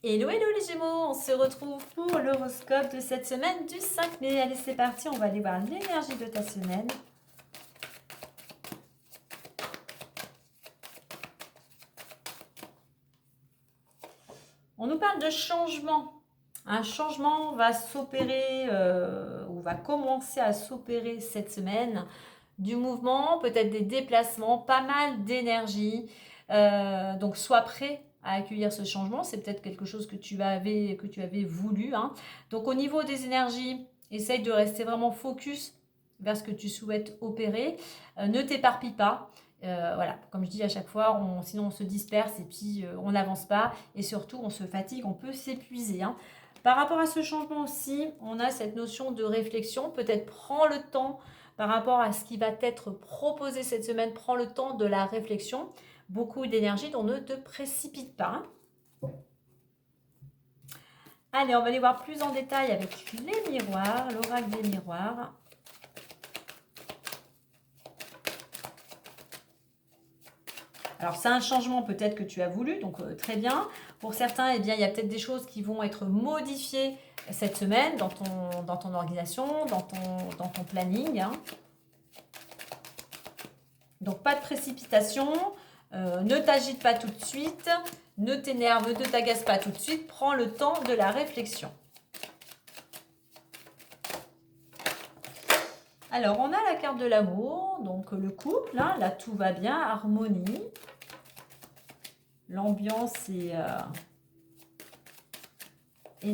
Hello, hello les Gémeaux, on se retrouve pour l'horoscope de cette semaine du 5 mai. Allez, c'est parti, on va aller voir l'énergie de ta semaine. On nous parle de changement. Un changement va s'opérer ou va commencer à s'opérer cette semaine. Du mouvement, peut-être des déplacements, pas mal d'énergie. Donc sois prêt à accueillir ce changement. C'est peut-être quelque chose que tu avais voulu. Donc au niveau des énergies, essaye de rester vraiment focus vers ce que tu souhaites opérer. Ne t'éparpille pas. Voilà, comme je dis à chaque fois, sinon on se disperse et puis on n'avance pas. Et surtout, on se fatigue, on peut s'épuiser. Par rapport à ce changement aussi, on a cette notion de réflexion. Peut-être prends le temps par rapport à ce qui va t'être proposé cette semaine, prends le temps de la réflexion. Beaucoup d'énergie, donc ne te précipite pas. Allez, on va aller voir plus en détail avec les miroirs, l'oracle des miroirs. Alors, c'est un changement peut-être que tu as voulu, donc très bien. Pour certains, eh bien, il y a peut-être des choses qui vont être modifiées cette semaine dans ton organisation, dans ton planning. Donc, pas de précipitation, ne t'agite pas tout de suite, ne t'énerve, ne t'agace pas tout de suite, prends le temps de la réflexion. Alors, on a la carte de l'amour, donc le couple, là tout va bien, harmonie. L'ambiance est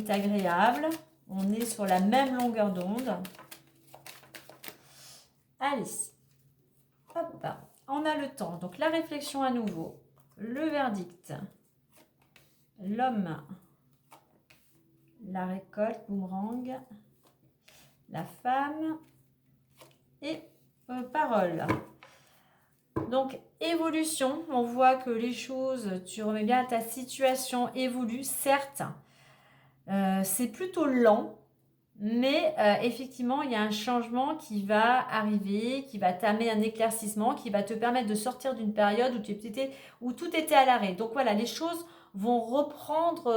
agréable. On est sur la même longueur d'onde. Allez, hop, on a le temps. Donc la réflexion à nouveau, le verdict, l'homme, la récolte, boomerang, la femme et parole. Donc, évolution, on voit que les choses, tu remets bien ta situation évolue, certes, c'est plutôt lent, mais effectivement, il y a un changement qui va arriver, qui va t'amener un éclaircissement, qui va te permettre de sortir d'une période où tout était à l'arrêt. Donc voilà, les choses vont reprendre,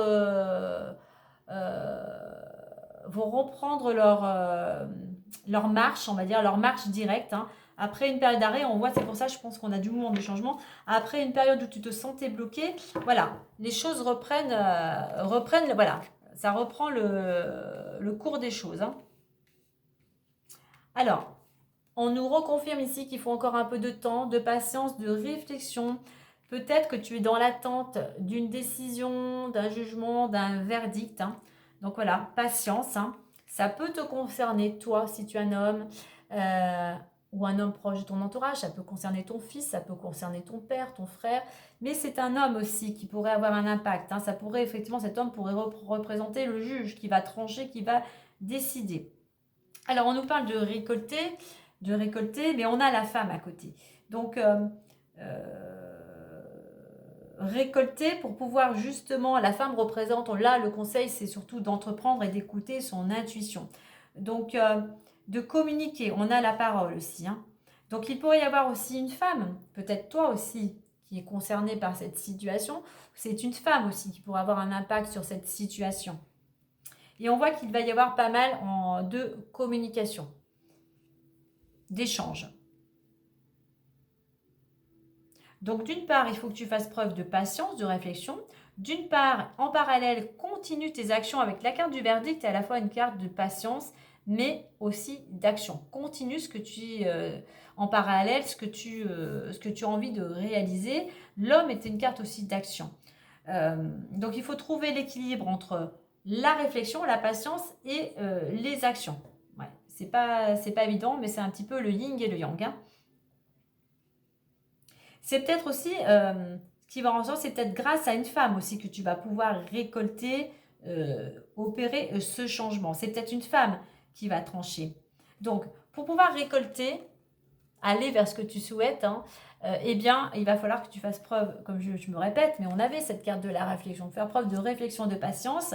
leur marche, on va dire, leur marche directe. Après une période d'arrêt, on voit, c'est pour ça je pense qu'on a du mouvement de changement. Après une période où tu te sentais bloqué, voilà, les choses reprennent, voilà, ça reprend le cours des choses. Alors, on nous reconfirme ici qu'il faut encore un peu de temps, de patience, de réflexion. Peut-être que tu es dans l'attente d'une décision, d'un jugement, d'un verdict. Donc voilà, patience. Ça peut te concerner, toi, si tu es un homme ou un homme proche de ton entourage. Ça peut concerner ton fils, ça peut concerner ton père, ton frère. Mais c'est un homme aussi qui pourrait avoir un impact. Ça pourrait, effectivement, cet homme pourrait représenter le juge qui va trancher, qui va décider. Alors, on nous parle de récolter, mais on a la femme à côté. Donc, récolter pour pouvoir justement, la femme représente, là le conseil c'est surtout d'entreprendre et d'écouter son intuition. Donc de communiquer, on a la parole aussi. Donc il pourrait y avoir aussi une femme, peut-être toi aussi, qui est concernée par cette situation. C'est une femme aussi qui pourrait avoir un impact sur cette situation. Et on voit qu'il va y avoir pas mal de communication, d'échange. Donc d'une part, il faut que tu fasses preuve de patience, de réflexion. D'une part, en parallèle, continue tes actions avec la carte du verdict, à la fois une carte de patience, mais aussi d'action. Continue ce que tu en parallèle, ce que tu as envie de réaliser. L'homme est une carte aussi d'action. Donc il faut trouver l'équilibre entre la réflexion, la patience et les actions. Ouais, c'est pas évident, mais c'est un petit peu le yin et le yang. C'est peut-être aussi, ce qui va en sorte, c'est peut-être grâce à une femme aussi que tu vas pouvoir récolter, opérer ce changement. C'est peut-être une femme qui va trancher. Donc, pour pouvoir récolter, aller vers ce que tu souhaites, eh bien, il va falloir que tu fasses preuve, comme je me répète, mais on avait cette carte de la réflexion, faire preuve de réflexion, de patience.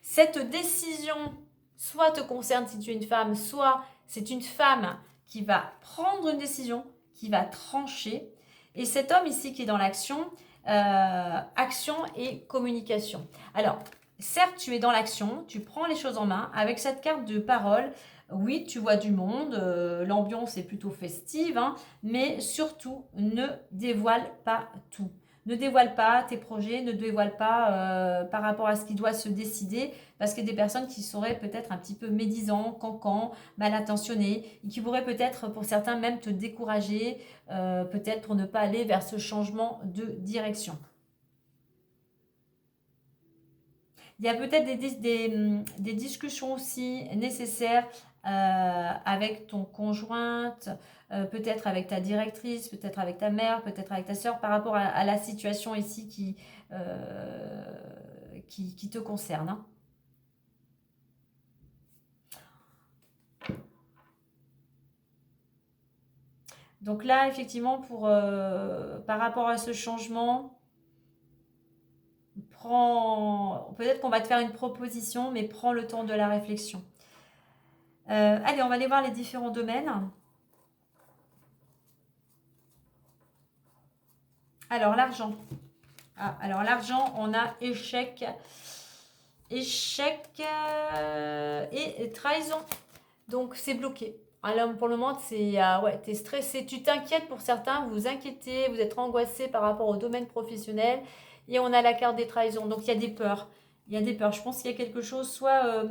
Cette décision, soit te concerne si tu es une femme, soit c'est une femme qui va prendre une décision, qui va trancher. Et cet homme ici qui est dans l'action, action et communication. Alors, certes, tu es dans l'action, tu prends les choses en main. Avec cette carte de parole, oui, tu vois du monde, l'ambiance est plutôt festive, hein, mais surtout, ne dévoile pas tout. Ne dévoile pas tes projets, ne dévoile pas par rapport à ce qui doit se décider, parce qu'il y a des personnes qui seraient peut-être un petit peu médisants, cancans, mal intentionnés, et qui pourraient peut-être, pour certains, même te décourager, peut-être pour ne pas aller vers ce changement de direction. Il y a peut-être des discussions aussi nécessaires avec ton conjointe, peut-être avec ta directrice, peut-être avec ta mère, peut-être avec ta soeur, par rapport à la situation ici qui te concerne, hein. Donc là, effectivement, par rapport à ce changement, peut-être qu'on va te faire une proposition, mais prends le temps de la réflexion. Allez, on va aller voir les différents domaines. Alors, l'argent. Alors, l'argent, on a échec et trahison. Donc, c'est bloqué. Alors, pour le moment, ouais, tu es stressé. Tu t'inquiètes pour certains, vous vous inquiétez, vous êtes angoissé par rapport au domaine professionnel. Et on a la carte des trahisons. Donc, il y a des peurs. Il y a des peurs. Je pense qu'il y a quelque chose, soit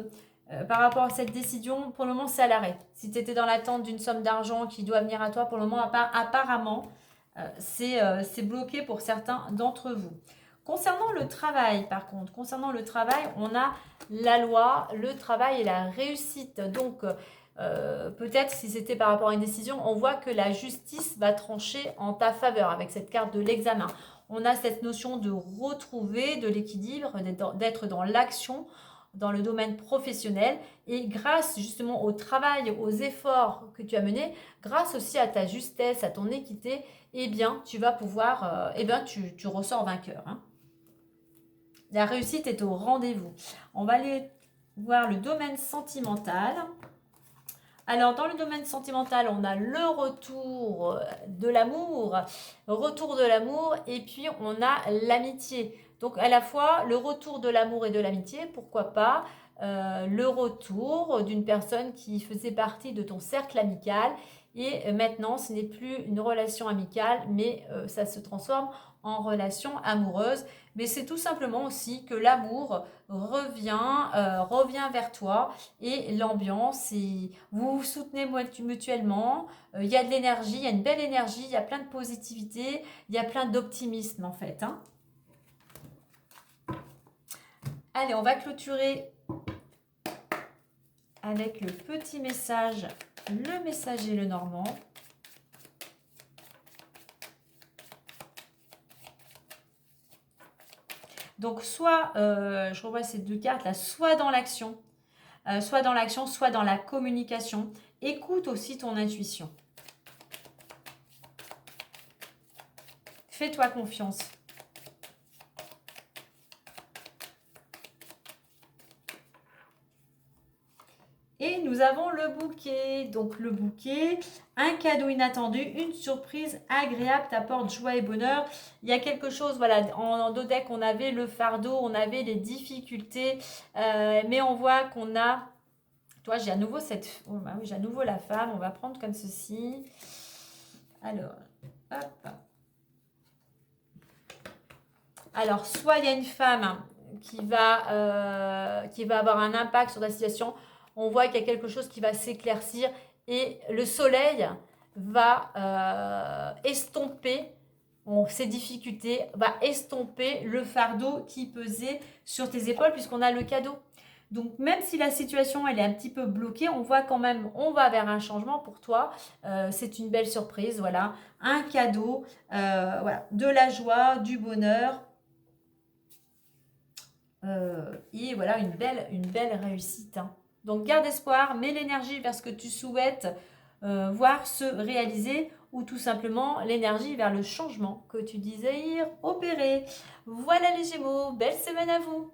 par rapport à cette décision, pour le moment, c'est à l'arrêt. Si tu étais dans l'attente d'une somme d'argent qui doit venir à toi, pour le moment, apparemment, c'est bloqué pour certains d'entre vous. Concernant le travail, par contre, on a la loi, le travail et la réussite. Donc, peut-être si c'était par rapport à une décision, on voit que la justice va trancher en ta faveur avec cette carte de l'examen. On a cette notion de retrouver de l'équilibre, d'être dans l'action, dans le domaine professionnel, et grâce justement au travail, aux efforts que tu as menés, grâce aussi à ta justesse, à ton équité, eh bien, tu vas pouvoir, tu ressors vainqueur, hein. La réussite est au rendez-vous. On va aller voir le domaine sentimental. Alors, dans le domaine sentimental, on a le retour de l'amour, et puis on a l'amitié. Donc, à la fois, le retour de l'amour et de l'amitié, pourquoi pas le retour d'une personne qui faisait partie de ton cercle amical. Et maintenant, ce n'est plus une relation amicale, mais ça se transforme en relation amoureuse. Mais c'est tout simplement aussi que l'amour revient vers toi, et l'ambiance, vous vous soutenez mutuellement, il y a de l'énergie, il y a une belle énergie, il y a plein de positivité, il y a plein d'optimisme en fait, hein. Allez, on va clôturer avec le petit message, le messager le Normand. Donc, soit, je revois ces deux cartes là, soit dans l'action, soit dans la communication. Écoute aussi ton intuition. Fais-toi confiance. Et nous avons le bouquet. Donc le bouquet, un cadeau inattendu, une surprise agréable t'apporte joie et bonheur. Il y a quelque chose, voilà, en dos deck, on avait le fardeau, on avait les difficultés, mais on voit qu'on a... Toi, j'ai à nouveau oh, bah oui, j'ai à nouveau la femme. On va prendre comme ceci. Alors, hop. Alors, soit il y a une femme qui va avoir un impact sur la situation. On voit qu'il y a quelque chose qui va s'éclaircir et le soleil va estomper ces difficultés, va estomper le fardeau qui pesait sur tes épaules puisqu'on a le cadeau. Donc, même si la situation elle est un petit peu bloquée, on voit quand même, on va vers un changement pour toi. C'est une belle surprise, voilà. Un cadeau, voilà, de la joie, du bonheur. Et voilà, une belle réussite, hein. Donc, garde espoir, mets l'énergie vers ce que tu souhaites voir se réaliser, ou tout simplement l'énergie vers le changement que tu désires opérer. Voilà les Gémeaux, belle semaine à vous!